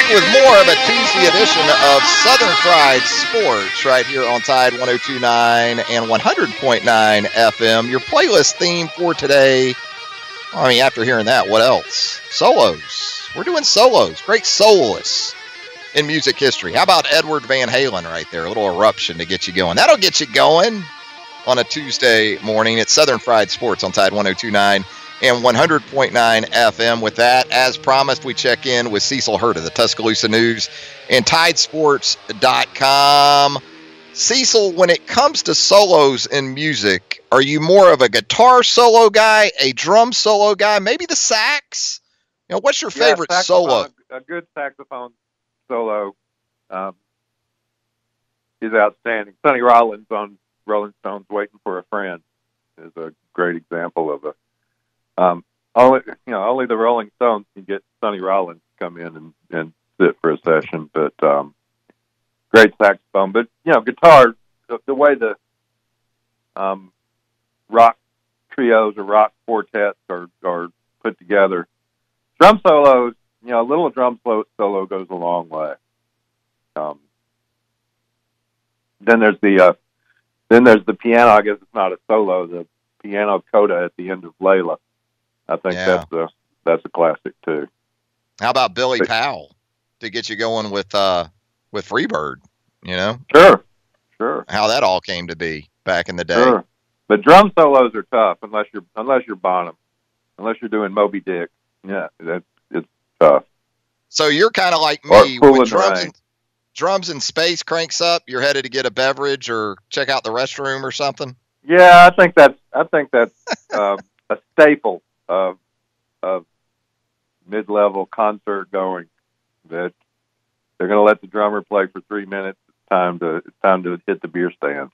back with more of a Tuesday edition of Southern Fried Sports right here on Tide 102.9 and 100.9 FM. Your playlist theme for today, I mean, after hearing that, what else? Solos. We're doing solos. Great soloists in music history. How about Edward Van Halen right there? A little eruption to get you going. That'll get you going on a Tuesday morning. It's Southern Fried Sports on Tide 102.9 and 100.9 FM. With that, as promised, we check in with Cecil Hurt of the Tuscaloosa News and Tidesports.com. Cecil, when it comes to solos in music, are you more of a guitar solo guy, a drum solo guy, maybe the sax? You know, what's your favorite solo? A good saxophone solo is outstanding. Sonny Rollins on Rolling Stone's "Waiting for a Friend" is a great example of a. Only the Rolling Stones can get Sonny Rollins to come in and sit for a session, but great saxophone. But guitar, the way the rock trios or rock quartets are put together, drum solos. A little drum solo goes a long way. Then there's the piano. I guess it's not a solo. The piano coda at the end of Layla. I think that's a classic too. How about Billy Powell to get you going with Freebird? Sure. How that all came to be back in the day. Sure. But drum solos are tough unless you're Bonham, unless you're doing Moby Dick. Yeah, it's tough. So you're kind of like me when drums in space cranks up. You're headed to get a beverage or check out the restroom or something. Yeah, I think that's a staple of mid-level concert going. That they're going to let the drummer play for 3 minutes. It's time to hit the beer stand.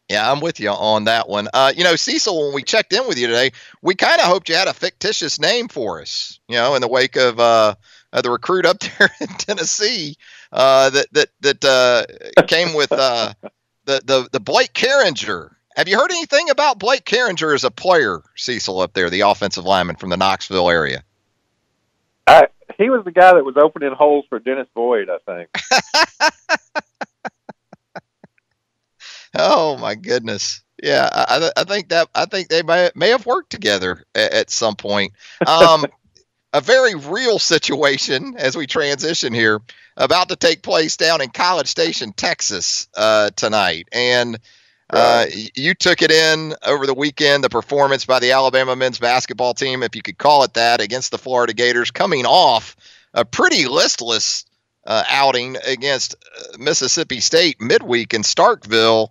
Yeah, I'm with you on that one. Cecil, when we checked in with you today, we kind of hoped you had a fictitious name for us. In the wake of the recruit up there in Tennessee that came with the Blake Carringer. Have you heard anything about Blake Carringer as a player, Cecil, up there, the offensive lineman from the Knoxville area? He was the guy that was opening holes for Dennis Boyd, I think. Oh my goodness! Yeah, I think they may have worked together at some point. A very real situation as we transition here about to take place down in College Station, Texas, tonight, and. You took it in over the weekend, the performance by the Alabama men's basketball team, if you could call it that, against the Florida Gators, coming off a pretty listless outing against Mississippi State midweek in Starkville.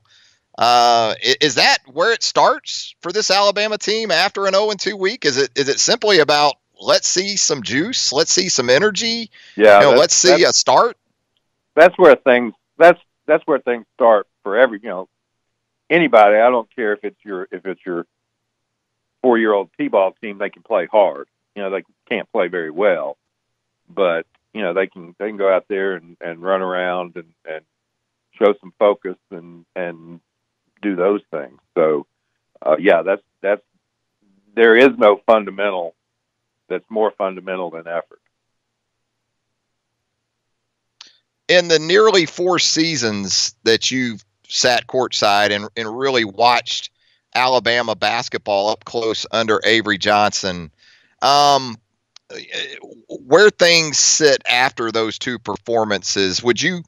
Is that where it starts for this Alabama team after an 0-2 week? Is it simply about let's see some juice, let's see some energy, let's see a start? That's where things start for anybody. I don't care if it's your 4-year-old T-ball team. They can play hard. They can't play very well, but they can go out there and run around and show some focus and do those things. So that's there is no fundamental that's more fundamental than effort. In the nearly 4 seasons that you've sat courtside and really watched Alabama basketball up close under Avery Johnson, where things sit after those 2 performances, would you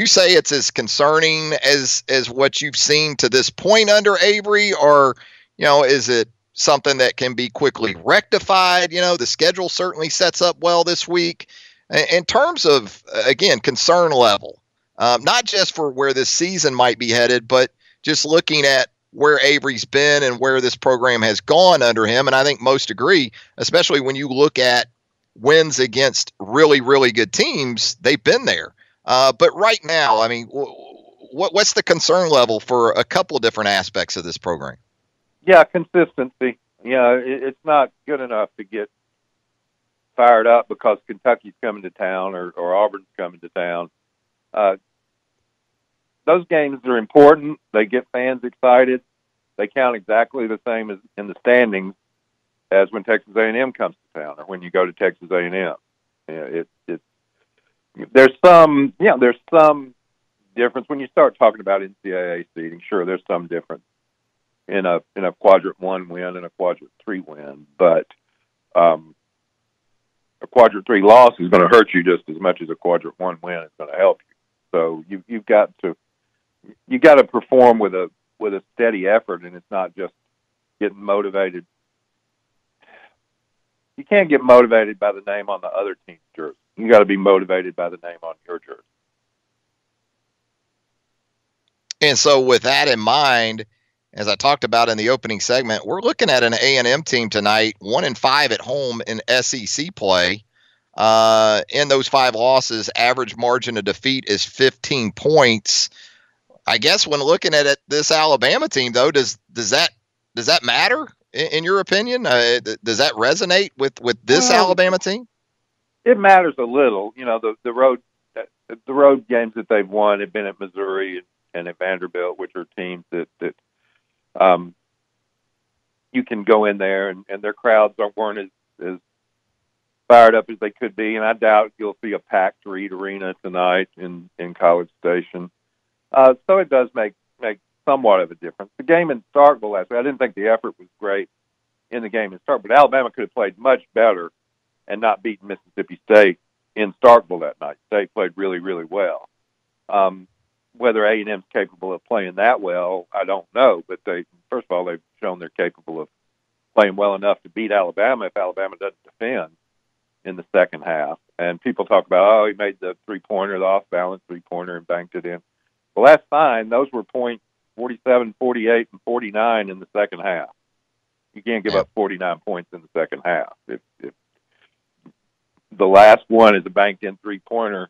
say it's as concerning as what you've seen to this point under Avery, or is it something that can be quickly rectified? The schedule certainly sets up well this week. In terms of, again, concern level, not just for where this season might be headed, but just looking at where Avery's been and where this program has gone under him. And I think most agree, especially when you look at wins against really, really good teams, they've been there. But right now, I mean, what's the concern level for a couple of different aspects of this program? Yeah, consistency. It's not good enough to get fired up because Kentucky's coming to town or Auburn's coming to town. Those games are important. They get fans excited. They count exactly the same as in the standings as when Texas A&M comes to town or when you go to Texas A&M. There's some difference when you start talking about NCAA seeding. Sure, there's some difference in a quadrant 1 win and a quadrant 3 win, but a quadrant 3 loss is going to hurt you just as much as a quadrant 1 win is going to help you. So you've got to perform with a steady effort, and it's not just getting motivated. You can't get motivated by the name on the other team's jersey. You got to be motivated by the name on your jersey. And so with that in mind, as I talked about in the opening segment, we're looking at an A&M team tonight, 1-5 at home in SEC play. In those 5 losses, average margin of defeat is 15 points. I guess when looking at it, this Alabama team, though, does that matter in your opinion? Does that resonate with this Alabama team? It matters a little. You know, the road games that they've won have been at Missouri and at Vanderbilt, which are teams that you can go in there and their crowds weren't as fired up as they could be. And I doubt you'll see a packed Reed Arena tonight in College Station. So it does make somewhat of a difference. The game in Starkville last week, I didn't think the effort was great in the game in Starkville, but Alabama could have played much better and not beaten Mississippi State in Starkville that night. State played really, really well. Whether A&M's capable of playing that well, I don't know. But first of all, they've shown they're capable of playing well enough to beat Alabama if Alabama doesn't defend in the second half. And people talk about, he made the three-pointer, the off-balance three-pointer, and banked it in. Well, that's fine. Those were points 47, 48, and 49 in the second half. You can't give up 49 points in the second half. If the last one is a banked-in three-pointer,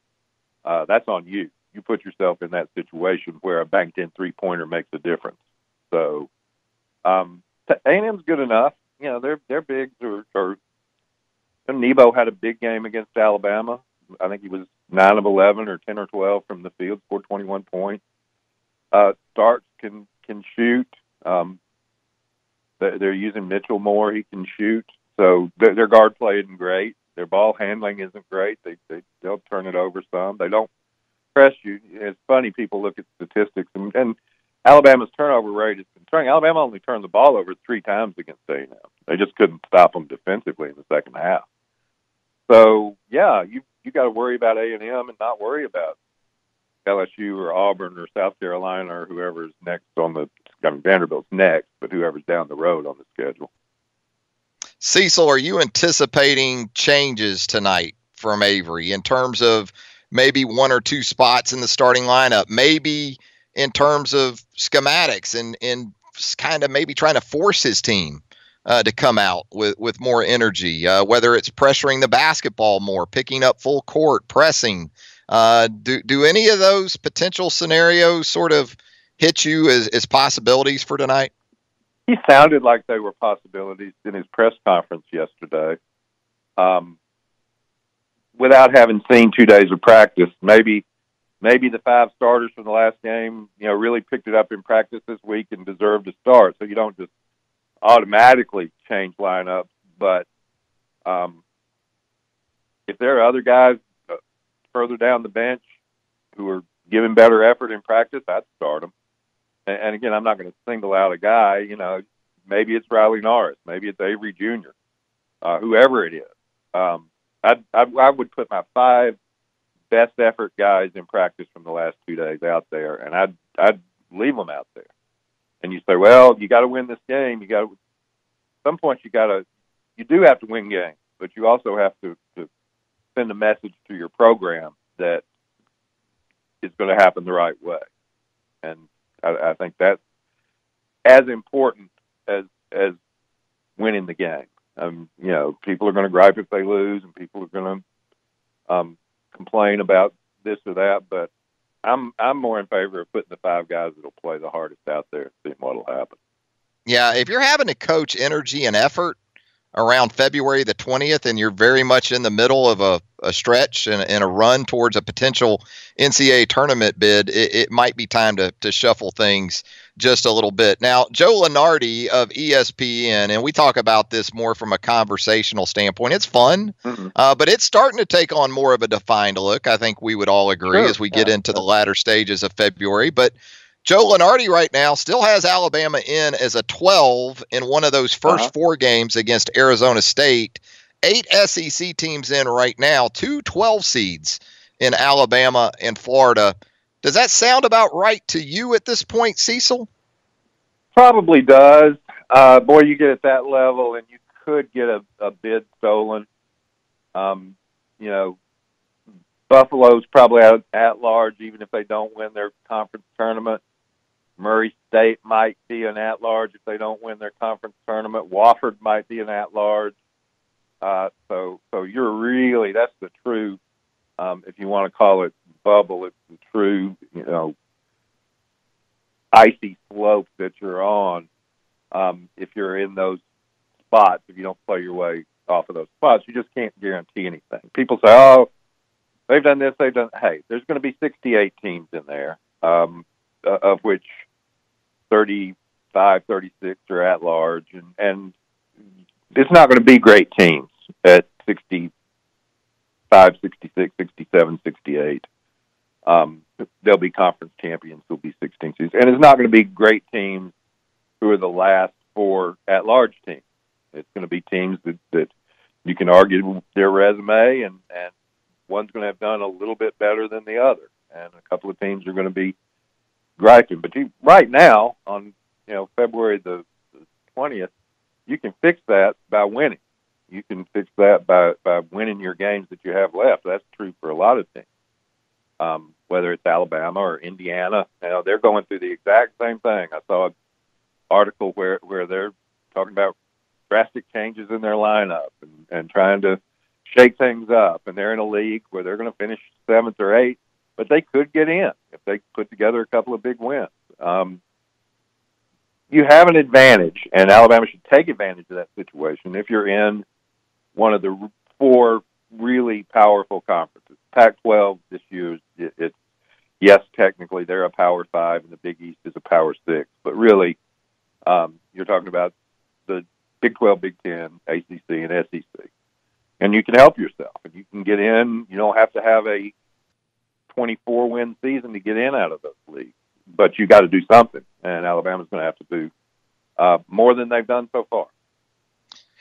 that's on you. You put yourself in that situation where a banked-in three-pointer makes a difference. So A&M's good enough. You know, their bigs are Nebo had a big game against Alabama. I think he was 9 of 11 or 10 or 12 from the field, scored 21 points. Starks can shoot. They're using Mitchell more. He can shoot. So their guard play isn't great. Their ball handling isn't great. They'll turn it over some. They don't press you. It's funny, people look at statistics, and Alabama's turnover rate is concerning. Alabama only turned the ball over 3 times against A&M. They just couldn't stop them defensively in the second half. So, yeah, you got to worry about A&M and not worry about LSU or Auburn or South Carolina or whoever's next Vanderbilt's next, but whoever's down the road on the schedule. Cecil, are you anticipating changes tonight from Avery in terms of maybe 1 or 2 spots in the starting lineup, maybe in terms of schematics and kind of maybe trying to force his team to come out with more energy, whether it's pressuring the basketball more, picking up full court, pressing? Do any of those potential scenarios sort of hit you as possibilities for tonight? He sounded like they were possibilities in his press conference yesterday. Without having seen 2 days of practice, maybe the 5 starters from the last game, really picked it up in practice this week and deserved to start. So you don't just automatically change lineups. But if there are other guys further down the bench who are giving better effort in practice, I'd start them. And again, I'm not going to single out a guy. Maybe it's Riley Norris, maybe it's Avery Jr., whoever it is. I would put my 5 best effort guys in practice from the last 2 days out there, and I'd leave them out there. And you say, well, you got to win this game. At some point you do have to win games, but you also have to send a message to your program that it's going to happen the right way. And I think that's as important as winning the game. People are going to gripe if they lose, and people are going to complain about this or that. But I'm more in favor of putting the 5 guys that'll play the hardest out there and seeing what'll happen. Yeah, if you're having to coach energy and effort around February the 20th, and you're very much in the middle of a stretch and a run towards a potential NCAA tournament bid, it might be time to shuffle things just a little bit. Now, Joe Lunardi of ESPN, and we talk about this more from a conversational standpoint. It's fun, but it's starting to take on more of a defined look. I think we would all agree as we get into the latter stages of February. But Joe Lunardi right now still has Alabama in as a 12 in one of those first 4 games against Arizona State. 8 SEC teams in right now, 2 12 seeds in Alabama and Florida. Does that sound about right to you at this point, Cecil? Probably does. Boy, you get at that level and you could get a bid stolen. Buffalo's probably out at large, even if they don't win their conference tournament. Murray State might be an at-large if they don't win their conference tournament. Wofford might be an at-large. So you're really, that's the true, if you want to call it bubble, it's the true, icy slope that you're on. If you're in those spots, if you don't play your way off of those spots, you just can't guarantee anything. People say, oh, they've done this, hey, there's going to be 68 teams in there, of which 35, 36 are at large, and it's not going to be great teams at 65, 66, 67, 68. There'll be conference champions who'll be 16 seeds, and it's not going to be great teams who are the last 4 at-large teams. It's going to be teams that you can argue their resume, and one's going to have done a little bit better than the other, and a couple of teams are going to be griping. But right now, on February the 20th, you can fix that by winning. You can fix that by winning your games that you have left. That's true for a lot of teams, whether it's Alabama or Indiana. They're going through the exact same thing. I saw an article where they're talking about drastic changes in their lineup and trying to shake things up. And they're in a league where they're going to finish 7th or 8th, but they could get in if they put together a couple of big wins. You have an advantage, and Alabama should take advantage of that situation if you're in one of the 4 really powerful conferences. Pac-12 this year, it's yes, technically they're a Power 5, and the Big East is a Power 6, but really you're talking about the Big 12, Big 10, ACC, and SEC. And you can help yourself, and you can get in. You don't have to have a 24-win season to get in out of those leagues, but you got to do something, and Alabama's going to have to do more than they've done so far.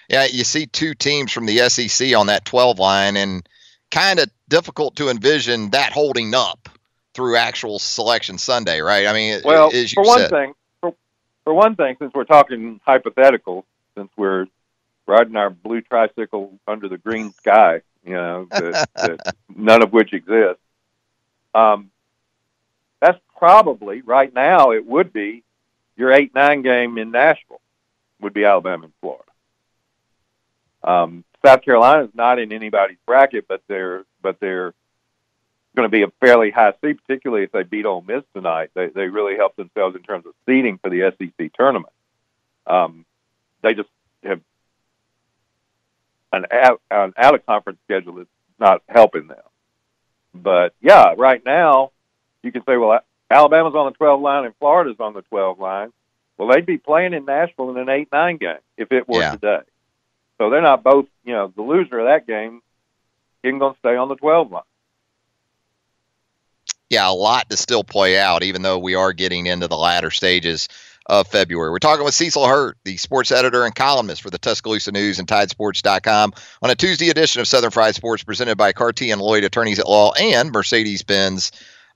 Yeah, you see 2 teams from the SEC on that 12 line, and kind of difficult to envision that holding up through actual Selection Sunday, right? I mean, well, as you for one thing, since we're talking hypothetical, since we're riding our blue tricycle under the green sky, that none of which exists, that's probably, right now, it would be your 8-9 game in Nashville would be Alabama and Florida. South Carolina's not in anybody's bracket, but they're going to be a fairly high seed, particularly if they beat Ole Miss tonight. They really help themselves in terms of seeding for the SEC tournament. They just have an out-of-conference schedule that's not helping them. But, yeah, right now, you can say, well, Alabama's on the 12 line and Florida's on the 12 line. Well, they'd be playing in Nashville in an 8-9 game if it were today. So they're not both, the loser of that game isn't going to stay on the 12 line. Yeah, a lot to still play out, even though we are getting into the latter stages of February. We're talking with Cecil Hurt, the sports editor and columnist for the Tuscaloosa News and TideSports.com on a Tuesday edition of Southern Fried Sports presented by Carty and Lloyd Attorneys at Law and Mercedes-Benz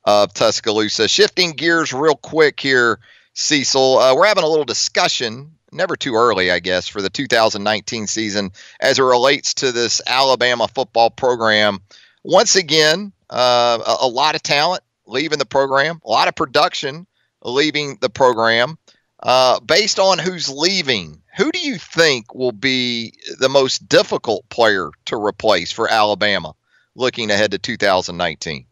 of Tuscaloosa. Shifting gears real quick here, Cecil, we're having a little discussion, never too early, I guess, for the 2019 season as it relates to this Alabama football program. Once again, a lot of talent leaving the program, a lot of production leaving the program. Based on who's leaving, who do you think will be the most difficult player to replace for Alabama looking ahead to 2019?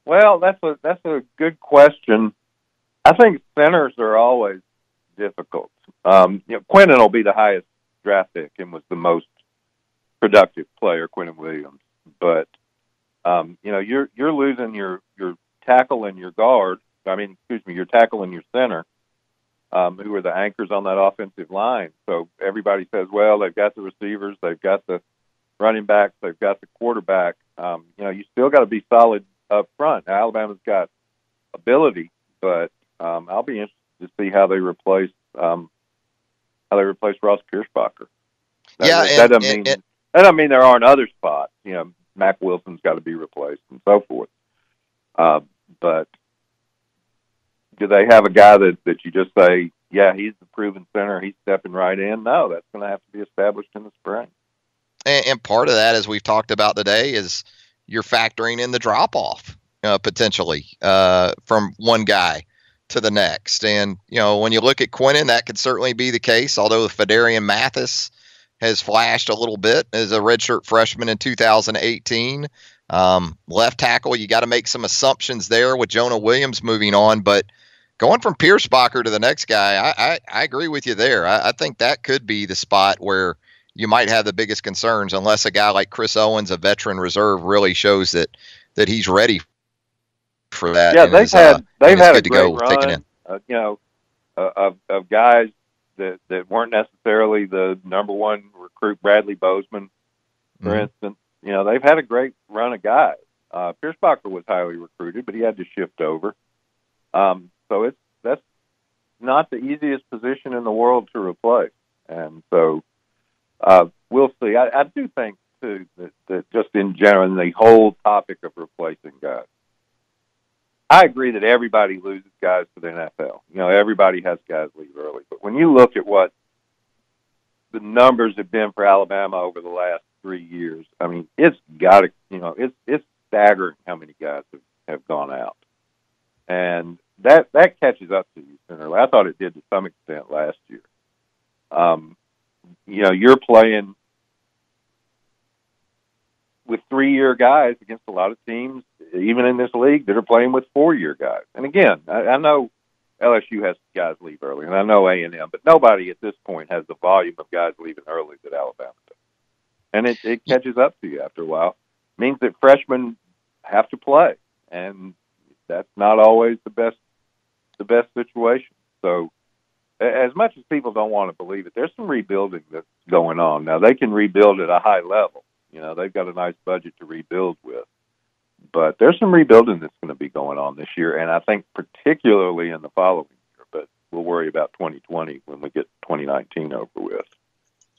Well, that's a good question. I think centers are always difficult. Quentin will be the highest draft pick and was the most productive player, Quentin Williams. But you're losing your tackle and your guard, your tackle and your center, who are the anchors on that offensive line. So everybody says, well, they've got the receivers, they've got the running backs, they've got the quarterback. You still got to be solid up front. Now, Alabama's got ability, but I'll be interested to see how they replace Ross Pierschbacher. That doesn't mean there aren't other spots. Mac Wilson's got to be replaced and so forth. But do they have a guy that you just say, yeah, he's the proven center, he's stepping right in? No, that's going to have to be established in the spring. And part of that, as we've talked about today, is you're factoring in the drop-off potentially from one guy to the next. And, when you look at Quinnen, that could certainly be the case, although Fedarian Mathis has flashed a little bit as a redshirt freshman in 2018. Left tackle, you got to make some assumptions there with Jonah Williams moving on. But going from Pierschbacher to the next guy, I agree with you there. I think that could be the spot where you might have the biggest concerns, unless a guy like Chris Owens, a veteran reserve, really shows that he's ready for that. Yeah, they've had a great run, of guys that weren't necessarily the number one recruit. Bradley Bozeman, for instance, they've had a great run of guys. Pierschbacher was highly recruited, but he had to shift over. So that's not the easiest position in the world to replace, and so we'll see. I do think too that just in general, in the whole topic of replacing guys, I agree that everybody loses guys to the NFL. Everybody has guys leave early. But when you look at what the numbers have been for Alabama over the last 3 years, it's got to, it's staggering how many guys have gone out. And that catches up to you sooner or later. I thought it did to some extent last year. You're playing with 3-year guys against a lot of teams, even in this league, that are playing with 4-year guys. And again, I know LSU has guys leave early, and I know A&M, but nobody at this point has the volume of guys leaving early that Alabama does. And it catches up to you after a while. It means that freshmen have to play, and that's not always the best situation. So as much as people don't want to believe it, there's some rebuilding that's going on. Now, they can rebuild at a high level. They've got a nice budget to rebuild with. But there's some rebuilding that's going to be going on this year, and I think particularly in the following year. But we'll worry about 2020 when we get 2019 over with.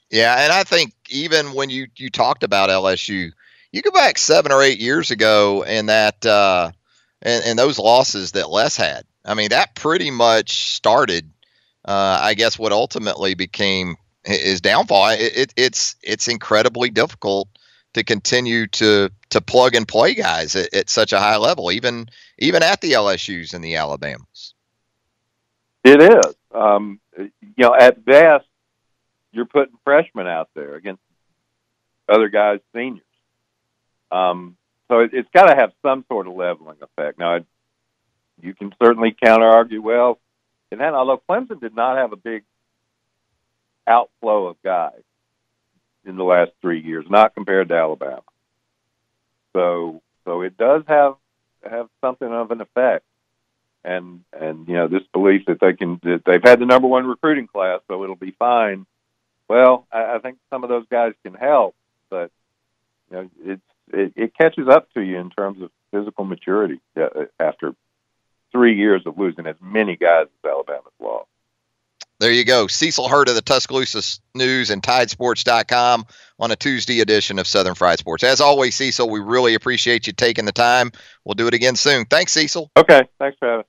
Yeah, and I think even when you talked about LSU, you go back 7 or 8 years ago and that and those losses that Les had. That pretty much started, I guess, what ultimately became his downfall. It's incredibly difficult to continue to plug and play guys at such a high level, even at the LSUs and the Alabamas. It is. At best, you're putting freshmen out there against other guys' seniors. So it's got to have some sort of leveling effect. Now, you can certainly counter-argue, well, although Clemson did not have a big outflow of guys in the last 3 years, not compared to Alabama. So it does have something of an effect, and this belief that they've had the number one recruiting class, so it'll be fine. Well, I think some of those guys can help, but it catches up to you in terms of physical maturity after 3 years of losing as many guys as Alabama's lost. There you go. Cecil Hurd of the Tuscaloosa News and Tidesports.com on a Tuesday edition of Southern Fried Sports. As always, Cecil, we really appreciate you taking the time. We'll do it again soon. Thanks, Cecil. Okay. Thanks, Travis.